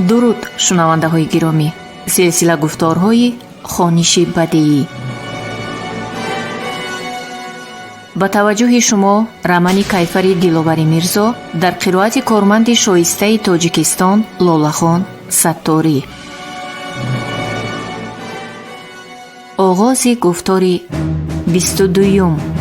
дуруд шунавандаҳои гиромӣ, силсила гуфторҳои хониши бадиӣ. ба таваҷҷӯҳи шумо романи кайфари диловари мирзо дар қироати корманди шоистаи тоҷикистон лолахон сатторӣ. оғози гуфтори 22.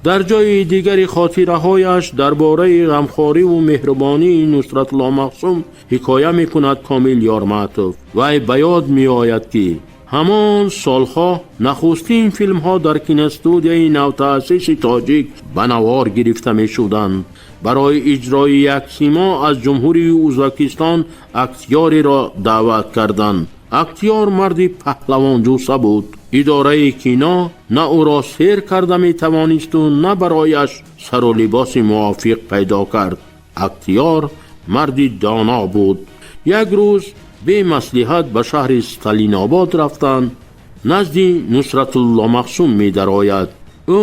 дар ҷойи дигари хотираҳояш дар бораи ғамхориву меҳрубонии Нусратулло Мақсум ҳикоя мекунад Комил Ёрматов. вай ба ёд меояд ки ҳамон солҳо нахустин филмҳо дар киностудияи навтаъсиси тоҷик ба навор гирифта мешуданд. барои иҷрои як симо аз ҷумҳурии Узбекистон актёреро даъват карданд. актёр марди паҳлавонҷӯса буд. идораи кино на ӯро сер карда метавонисту на барояш сару либоси мувофиқ пайдо кард. актёр марди доно буд. як рӯз бемаслиҳат ба шаҳри Сталинобод рафтанд. назди Нусратулло Мақсум медарояд. ӯ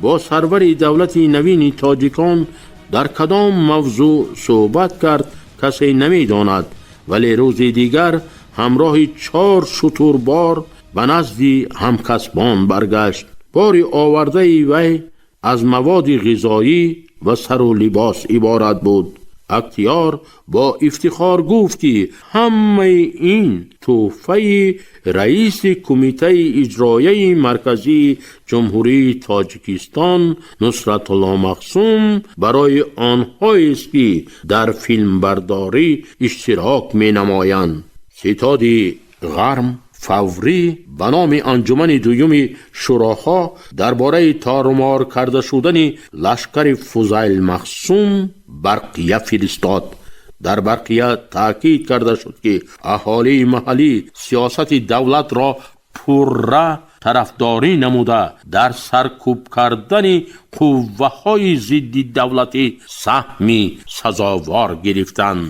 бо сарвари давлати навини тоҷикон дар кадом мавзӯъ суҳбат кард касе намедонад, вале рӯзи дигар ҳамроҳи 4 шутурбор ба назди ҳамкасбон баргашт. бори овардаи вай аз маводи ғизоӣ ва сару либос иборат буд. актёр бо ифтихор гуфт ки ҳамаи ин тӯҳфаи раиси кумитаи иҷроияи марказии ҷумҳурии Тоҷикистон Нусратулло Мақсум барои онҳоест ки дар филмбардорӣ иштирок менамоянд. ситоди ғарм фаврӣ ба номи анҷумани дуюми шуроҳо дар бораи тарумор карда шудани лашкари Фузайл Мақсум барқия фиристод. дар барқия таъкид карда шуд ки аҳолии маҳаллӣ сиёсати давлатро пурра тарафдорӣ намуда дар саркӯб кардани қувваҳои зидди давлатӣ саҳми сазовор гирифтанд.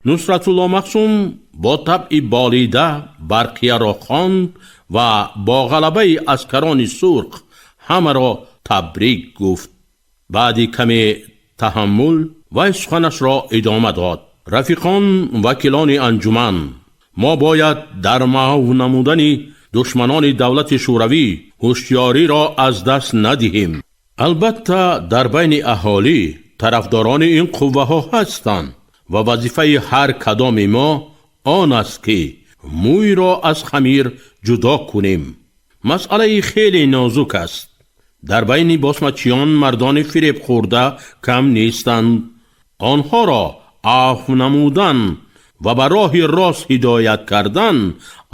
Нусратулло Мақсум бо табъи болида барқияро хонд ва бо ғалабаи аскарони сурх ҳамаро табрик гуфт. баъди каме таҳаммул вай суханашро идома дод. рафиқон вакилони анҷуман, мо бояд дар маҳв намудани душманони давлати шӯравӣ ҳушёриро аз даст надиҳем. албатта дар байни аҳолӣ тарафдорони ин қувваҳо ҳастанд ва вазифаи ҳар кадоми мо он аст ки мӯйро аз хамир ҷудо кунем. масъалаи хеле нозук аст. дар байни босмачиён мардони фиреб хӯрда кам нестанд. онҳоро афв намудан ва ба роҳи рост ҳидоят кардан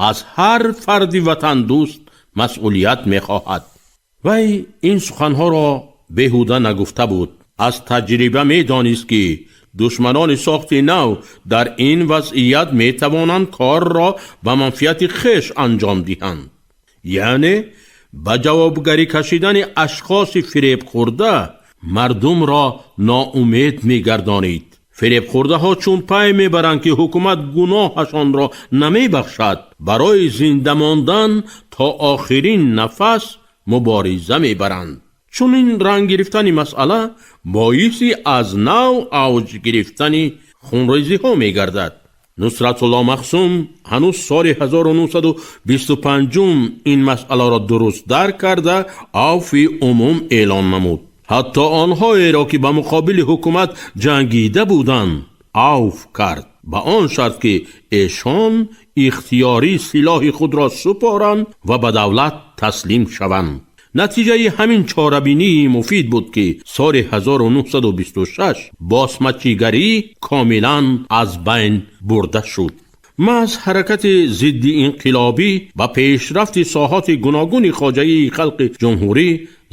аз ҳар фарди ватандӯст масъулият мехоҳад. вай ин суханҳоро беҳуда нагуфта буд. аз таҷриба медонист ки душманони сохти нав дар ин вазъият метавонанд корро ба манфиати хеш анҷом диҳанд. яъне ба ҷавобгарӣ кашидани ашхоси фиребхӯрда мардумро ноумед мегардонид. фиребхӯрдаҳо чун пай мебаранд ки ҳукумат гуноҳашонро намебахшад, барои зинда мондан то охирин нафас мубориза мебаранд. чунин ранг гирифтани масъала боиси аз нав авҷ гирифтани хунрезиҳо мегардад. Нусратулло Мақсум ҳанӯз соли 1925 ин масъаларо дуруст дарк карда авфи умум эълон намуд. ҳатто онҳоеро ки ба муқобили ҳукумат ҷангида буданд авф кард, ба он шарт ки эшон ихтиёрӣ силоҳи худро супоранд ва ба давлат таслим шаванд. натиҷаи ҳамин чорабинии муфид буд ки соли 1926 босмачигарӣ комилан аз байн бурда шуд. маҳз ҳаракати зидди инқилобӣ ба пешрафти соҳоти гуногуни хоҷагии халқи ҷумҳурӣ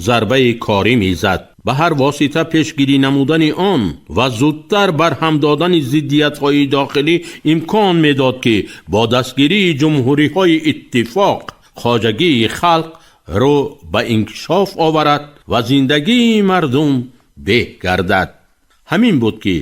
зарбаи корӣ мезад. ба ҳар восита пешгирӣ намудани он ва зудтар барҳам додани зиддиятҳои дохилӣ имкон медод ки бо дастгирии ҷумҳуриҳои иттифоқ хоҷагии халқ рӯ ба инкишоф оварад ва зиндагии мардум беҳ гардад. ҳамин буд ки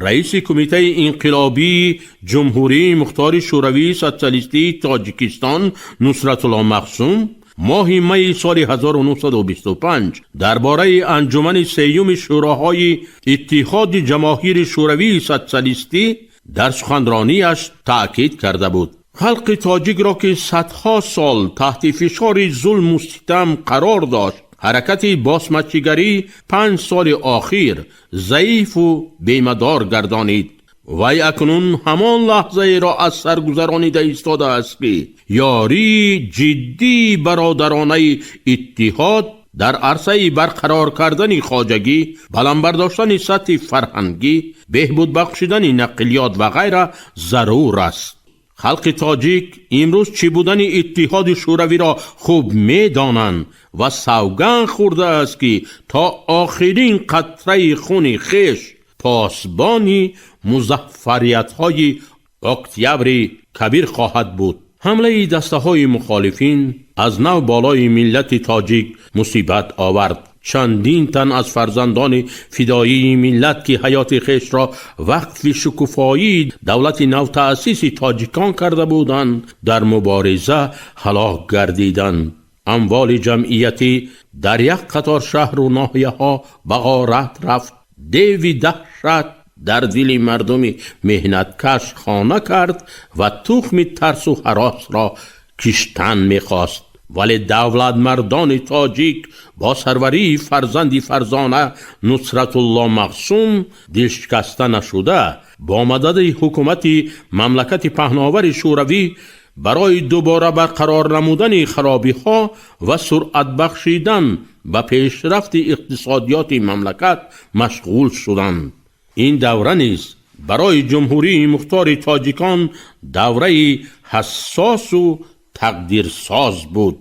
раиси кумитаи инқилобии ҷумҳурии мухтори шӯравии социалистии Тоҷикистон Нусратулло Мақсум ماه می سال 1925 درباره انجمن سیوم شوراهای اتحاد جماهیر شوروی سوسیالیستی در سخنرانیش تأکید کرده بود. خلق تاجیک را که صدها سال تحت فشار ظلم و ستم قرار داشت، حرکت بازمچیگری 5 سال اخیر ضعیف و بیمدار گردانید. وی اکنون همان لحظه را از سر گذرانیده ایستاده است که یاری جدی برادرانه اتحاد در عرصه برقرار کردن خواجگی، بلند برداشتن سطح فرهنگی، بهبود بخشیدن نقلیات و غیره ضرور است. خلق تاجیک امروز چی بودن اتحاد شوروی را خوب می دانند و سوگند خورده است که تا آخرین قطره خون خیش پاسبانی مظفریت‌های اکتبر کبیر خواهد بود. حمله دسته‌های مخالفین از نو بالای ملت تاجیک مصیبت آورد. چندین تن از فرزندان فدایی ملت که حیات خیش را وقف شکوفایی دولت نو تأسیس تاجیکان کرده بودند در مبارزه هلاک گردیدند. اموال جمعیتی در یک قطار شهر و ناحیه ها به غارت رفت. دیوی دهشت در دل مردم مهنتکش خانه کرد و تخم ترس و هراس را کشتن می‌خواست. ولی دولت مردان تاجیک با سروری فرزندی فرزانه نصرت الله معصوم دلشکسته نشده، با مدد حکومت مملکت پهناور شوروی برای دوباره برقرار نمودن خرابی ها و سرعت بخشیدن و پیشرفت اقتصادیات مملکت مشغول شدند. این دوره نیز برای جمهوری مختار تاجیکان دوره حساس و تقدیرساز بود.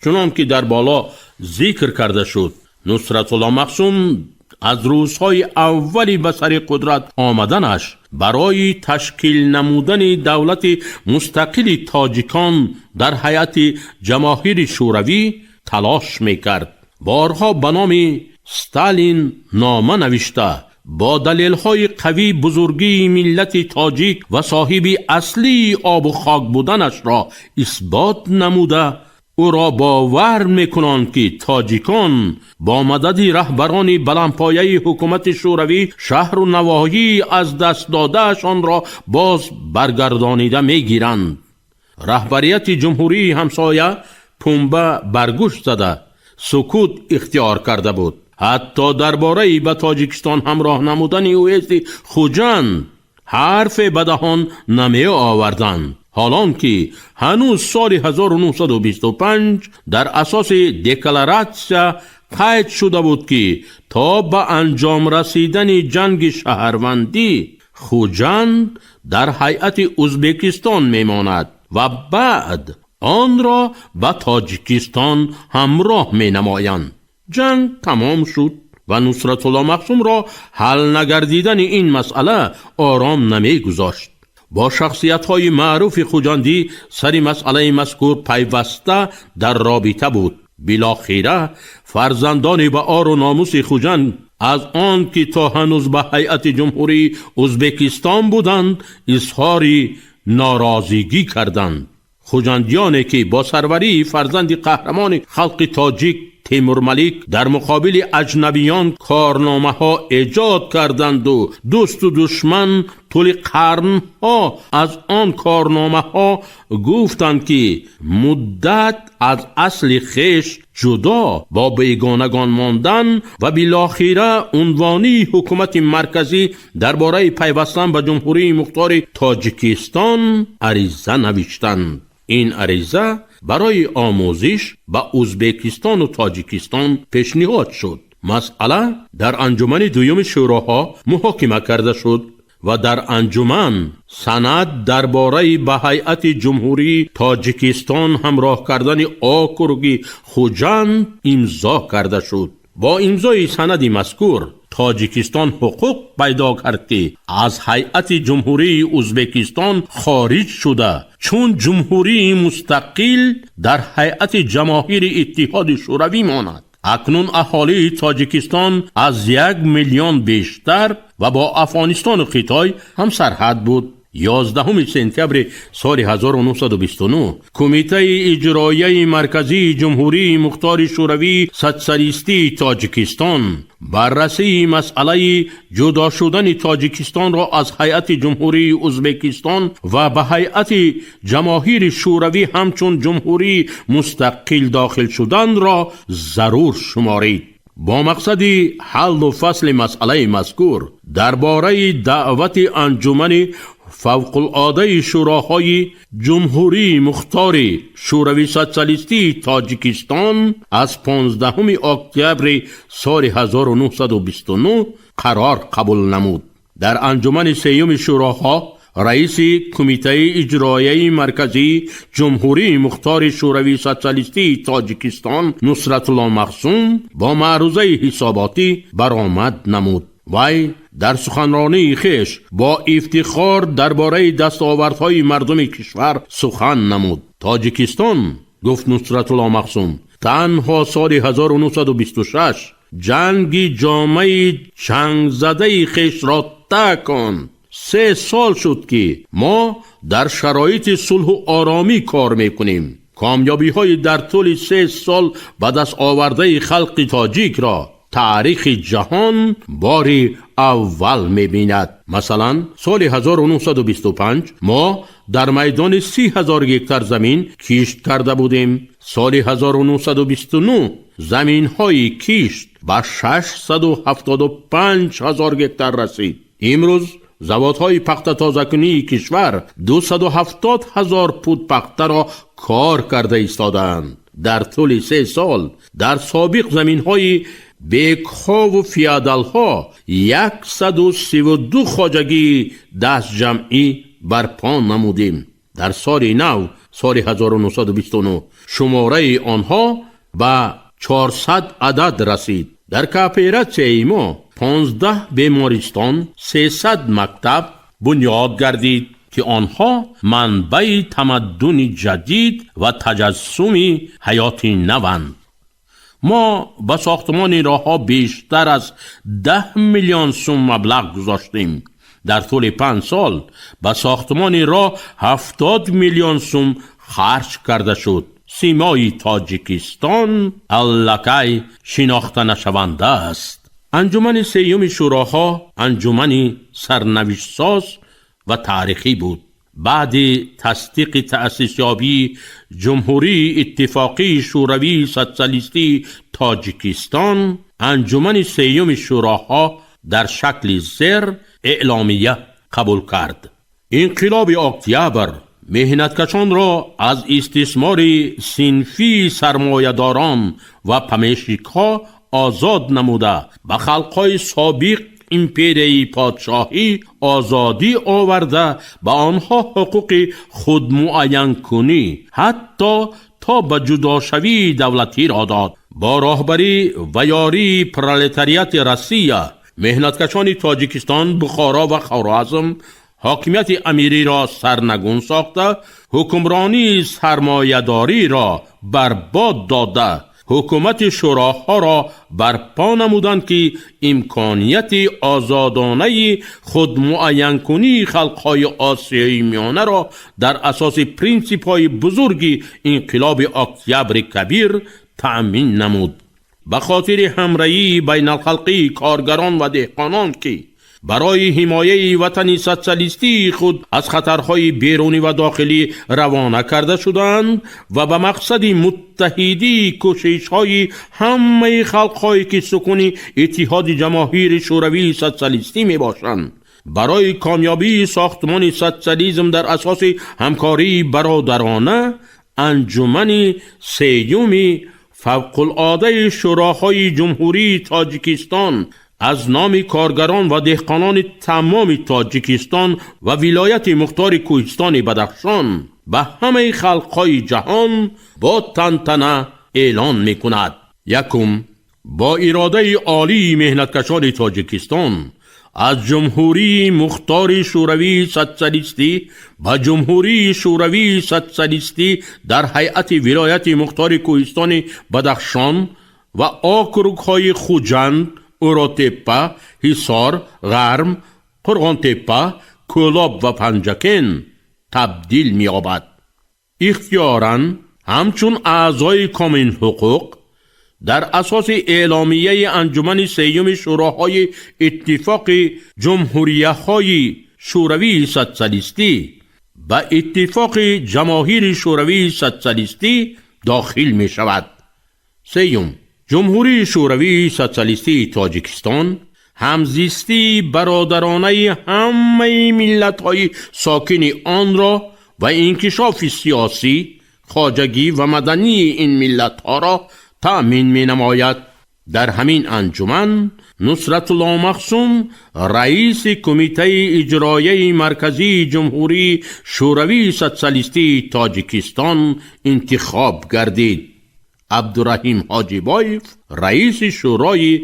چنان که در بالا ذکر کرده شد، نصرت الله معصوم از روزهای اولی به سر قدرت آمدنش برای تشکیل نمودن دولت مستقل تاجیکان در هیئت جماهیر شوروی تلاش میکرد. بارها به نام ستالین نامه نوشته با دلیل‌های قوی بزرگی ملت تاجیک و صاحب اصلی آب و خاک بودنش را اثبات نموده او را باور میکنند که تاجیکان با مدد رهبران بلندپایه حکومت شوروی شهر و نواحی از دست دادهشان را باز برگردانیده میگیرند. رهبریت جمهوری همسایه پنبه برگوش زده سکوت اختیار کرده بود. حتی درباره به تاجیکستان همراه نمودن اویزد خوجند حرف بدهان نمی آوردند، حالان که هنوز سال 1925 در اساس دکلراسیا قید شده بود که تا به انجام رسیدن جنگ شهروندی خوجند در هیئت ازبکستان میماند و بعد آن را به تاجیکستان همراه می نمایند. جنگ تمام شد و نصرت الله معصوم را حل نگردیدن این مسئله آرام نمی گذاشت. با شخصیت‌های معروف خوجندی سر مسئله مذکور پیوسته در رابطه بود. بالاخره فرزندان به عار و ناموس خوجند از آن که تا هنوز به هیئت جمهوری ازبکستان بودند اظهار ناراضگی کردند. خوجندیانی که با سروری فرزند قهرمان خلق تاجیک تیمور ملیک در مقابل اجنبیان کارنامه ها ایجاد کردند و دوست و دشمن طول قرن ها از آن کارنامه ها گفتند که مدت از اصل خیش جدا با بیگانگان ماندن و بالاخره عنوانی حکومت مرکزی درباره پیوستن به جمهوری مختار تاجیکستان عریضه نوشتند. این عریضه برای آموزش به ازبکستان و تاجیکستان پیشنهاد شد. مسئله در انجمن دوم شوراها محاکمه کرده شد و در انجمن سند درباره به هیئت جمهوری تاجیکستان همراه کردن آکرگی خوجند امضا کرده شد. با امضای سند مذکور تاجیکستان حقوق پیدا کرد که از هیئت جمهوری ازبکستان خارج شده، چون جمهوری مستقل در هیئت جماهیر اتحاد شوروی ماند. اکنون اهالی تاجیکستان از 1 میلیون بیشتر و با افغانستان و خیتای هم سرحد بود. 11 سپتامبر سال 1929 کمیته اجرایی مرکزی جمهوری مختار شوروی سوسیالیستی تاجیکستان بررسی مسئله جدا شدن تاجیکستان را از هیئت جمهوری ازبکستان و به هیئت جماهیر شوروی همچون جمهوری مستقل داخل شدن را ضرور شمارید. با مقصد حل و فصل مسئله مذکور درباره دعوت انجمن فوق العاده شوراهای جمهوری مختار شوروی سوسیالیستی تاجیکستان از 15 اکتبر سال 1929 قرار قبول نمود. در انجمن سیوم شوراها رئیس کمیته اجرایی مرکزی جمهوری مختار شوروی سوسیالیستی تاجیکستان نصرت الله مخزوم با معروضه حساباتی برآمد نمود. وی در سخنرانی خویش با افتخار درباره دستاوردهای مردم کشور سخن نمود. تاجیکستان، گفت نصرت الله مخزوم، تنها سال 1926 جنگ جامعه جنگ زده خویش را طی کند. 3 سال شد که ما در شرایط صلح و آرامی کار میکنیم. کامیابی های در طول 3 سال به دست آورده خلق تاجیک را تاریخ جهان بار اول می‌بیند. مثلا سال 1925 ما در میدان 30,000 هکتار زمین کشت کرده بودیم. سال 1929 زمین های کشت به 675,000 هکتار رسید. امروز زوادهای پخت تازه‌کنی کشور 270,000 پود پخته را کار کرده ایستادند. در طول 3 سال در سابق زمین‌های بیک‌ها و فیادال‌ها 132 خواجگی دست جمعی برپا نمودیم. در سال نو، سال 1929 شماره آنها به 400 عدد رسید. در کاپیراتسیای ما 15 بیمارستان، 300 مکتب بنیاد گردید که آنها منبع تمدن جدید و تجسم حیات نوند. ما به ساختمان راه‌ها بیشتر از 10 میلیون سوم مبلغ گذاشتیم. در طول 5 سال به ساختمان راه 70 میلیون سوم خرج کرده شد. سیمای تاجیکستان الکی شناخته نشونده است. انجمن سیوم شوراها انجمنی سرنوشت ساز و تاریخی بود. بعد تصدیق تأسیس یابی جمهوری اتفاقی شوروی سوسیالیستی تاجیکستان، انجمن سیوم شوراها در شکل زر اعلامیه قبول کرد. انقلاب اکتبر مهنتکشان را از استثمار صنفی سرمایه‌داران و پمیشک‌ها آزاد نموده به خلق‌های سابق امپریای پادشاهی آزادی آورده به آنها حقوق خود معین کنی حتی تا به جداشوی دولتی را داد. با راهبری و یاری پرولتاریات روسیه مهنتکشان تاجیکستان، بخارا و خوارزم حاکمیت امیری را سرنگون ساخته، حکمرانی سرمایه‌داری را برباد داده، حکومت شوراها را برپا نمودند که امکانیت آزادانه خود معین کنی خلقهای آسیای میانه را در اساس پرینسیپ های بزرگی انقلاب اکتبر کبیر تأمین نمود. به خاطر همراهی بین الخلقی کارگران و دهقانان که برای حمایه وطن سوسیالیستی خود از خطرهای بیرونی و داخلی روانه کرده شدند و به مقصد متحدی کوشش‌های همه خلق‌هایی که سکون اتحاد جماهیر شوروی سوسیالیستی میباشند. برای کامیابی ساختمان سوسیالیسم در اساس همکاری برادرانه، انجمن سیوم فوق العاده شوراهای جمهوری تاجیکستان از نام کارگران و دهقانان تمام تاجیکستان و ولایت مختار کوهستان بدخشان به همه خلقهای جهان با تنتنه اعلان می کند. یکم، با اراده عالی مهنتکشان تاجیکستان از جمهوری مختار شوروی سوسیالیستی و جمهوری شوروی سوسیالیستی در هیئت ولایت مختار کوهستان بدخشان و آکروگ‌های خوجند، اوراتپا، حصار، غرم، قرغانتپا، کلاب و پنجکن تبدیل می‌یابد. اختیاراً همچون اعضای کامل حقوق در اساس اعلامیه انجمن سیوم شوراهای اتفاق جمهوریه‌های شوروی سوسیالیستی و اتفاق جماهیر شوروی سوسیالیستی داخل می شود. سیوم، جمهوری شوروی سوسیالیستی تاجیکستان همزیستی برادرانه همه ملت‌های ساکن آن را و انکشاف سیاسی، خواجگی و مدنی این ملت‌ها را تأمین می نماید. در همین انجمن نصرت الله مخصوم رئیس کمیته اجرایی مرکزی جمهوری شوروی سوسیالیستی تاجیکستان انتخاب گردید. عبدالرحیم حاجیبایف رئیس شورای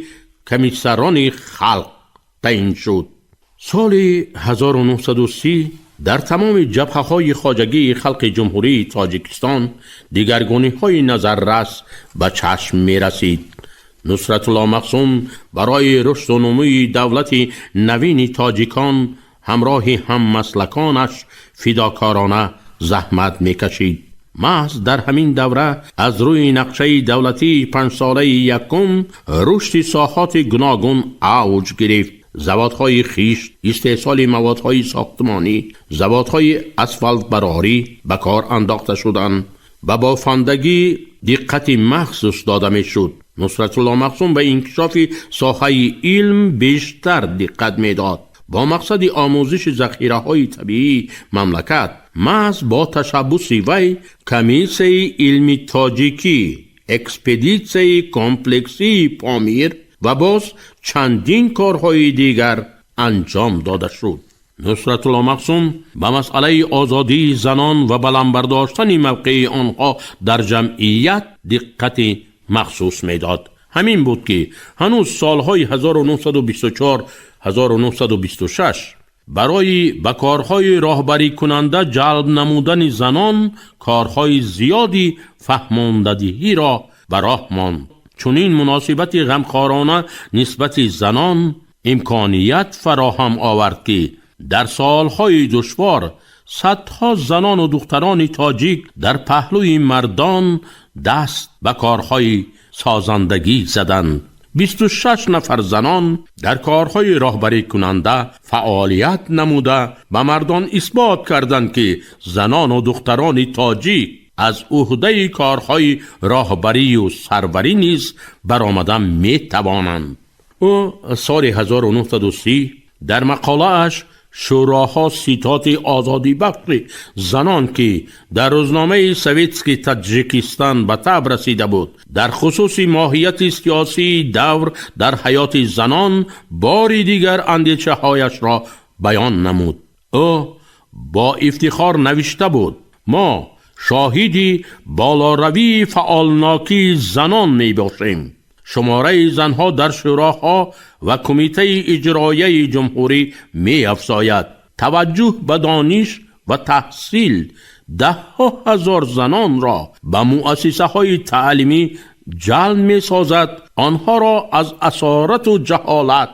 کمیسران خلق تعیین شد. سال 1930 در تمام جبهه‌های خواجگی خلق جمهوری تاجیکستان دیگرگونی‌های نظررس به چشم می‌رسید. نصرت الله مخصوم برای رشد و نموی دولت نوین تاجیکان همراه هم مسلکانش فداکارانه زحمت می‌کشید. محض در همین دوره از روی نقشه دولتی 5 ساله یکم رشد ساحات گوناگون اوج گرفت. زوادهای خیش، استحصال موادهای ساختمانی، زوادهای اسفالت براری به کار انداخته شدند و با فندگی دقت مخصوص داده می شد. نصرت الله مخصوم به انکشاف ساحه علم بیشتر دقت می داد. با مقصد آموزش ذخیره‌های طبیعی مملکت، محض با تشبث وی کمیسه علمی تاجیکی، اکسپدیسه کمپلکسی پامیر و باز چندین کارهای دیگر انجام داده شد. نصرت الله مخصوم به مسئله آزادی زنان و بلند برداشتن موقع آنها در جمعیت دقت مخصوص می‌داد. همین بود که هنوز سالهای 1924 1926 برای به کارهای راهبری کننده جلب نمودن زنان کارهای زیادی فهماندهی را به راه ماند. چون این مناسبت غمخوارانه نسبت زنان امکانیت فراهم آورد که در سالهای دشوار صدها زنان و دختران تاجیک در پهلوی مردان دست به کارهای سازندگی زدند. 26 نفر زنان در کارهای راهبری کننده فعالیت نموده به مردان اثبات کردند که زنان و دختران تاجیک از عهده کارهای راهبری و سروری نیز برآمدن می توانند. او سال 1930 در مقاله اش شوراها سیتات آزادی بخش زنان که در روزنامه سویتسکی تاجیکستان به تب رسیده بود در خصوص ماهیت سیاسی دور در حیات زنان باری دیگر اندیشه هایش را بیان نمود. او با افتخار نوشته بود: ما شاهدی بالاروی فعالناکی زنان می باشیم. شماره زنها در شوراها و کمیته اجرایی جمهوری می افزاید. توجه به دانش و تحصیل 10,000 زنان را به مؤسسه های تعلیمی جلب می سازد، آنها را از اسارت و جهالت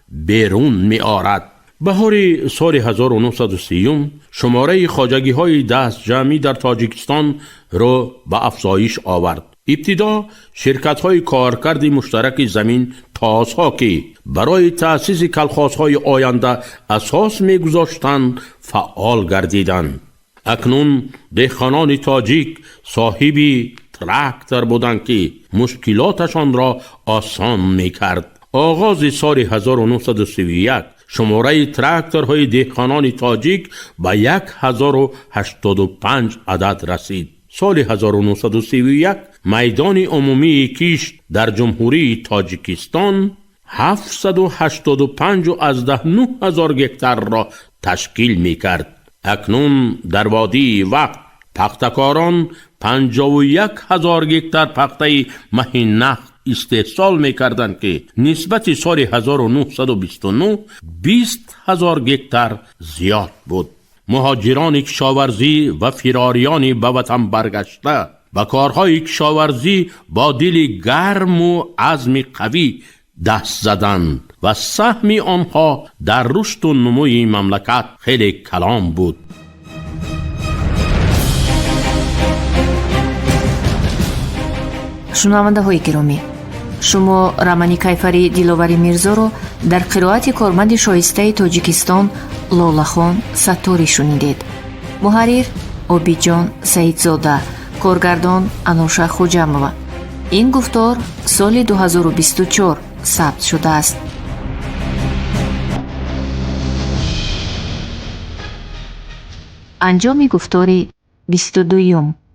بیرون می آرد. بهار سال 1930 شماره خواجگی های دست جمعی در تاجیکستان را به افزایش آورد. ابتدا شرکت های کارکرد مشترک زمین تاسها که برای تأسیس کلخاسهای آینده اساس می گذاشتند فعال گردیدند. اکنون دهقانان تاجیک صاحبی تراکتور بودند که مشکلاتشان را آسان می کرد. آغاز سال 1931 شماره تراکتورهای دهقانان تاجیک به 1085 عدد رسید. سال 1931 میدان عمومی کیش در جمهوری تاجیکستان 785,900 هکتار را تشکیل می کرد. اکنون در وادی وقت پختکاران 51,000 هکتار پخته مهین استحصال می کردند که نسبت سال 1929 20,000 هکتار زیاد بود. مهاجران کشاورزی و فراریان به وطن برگشته با کارهای کشاورزی با دل گرم و عزم قوی دست زدند و سهم آنها در رشد و نموی مملکت خیلی کلان بود. шунавандаҳои гиромӣ, шумо рамани кайфари диловари мирзоро дар қироати корманди шоистаи тоҷикистон лолахон Сатторӣ шунидед. муҳаррир Обиҷон Саидзода, коргардон Ануша Хуҷамова. ин гуфтор соли 2024 сабт шудааст. анҷоми гуфтори 22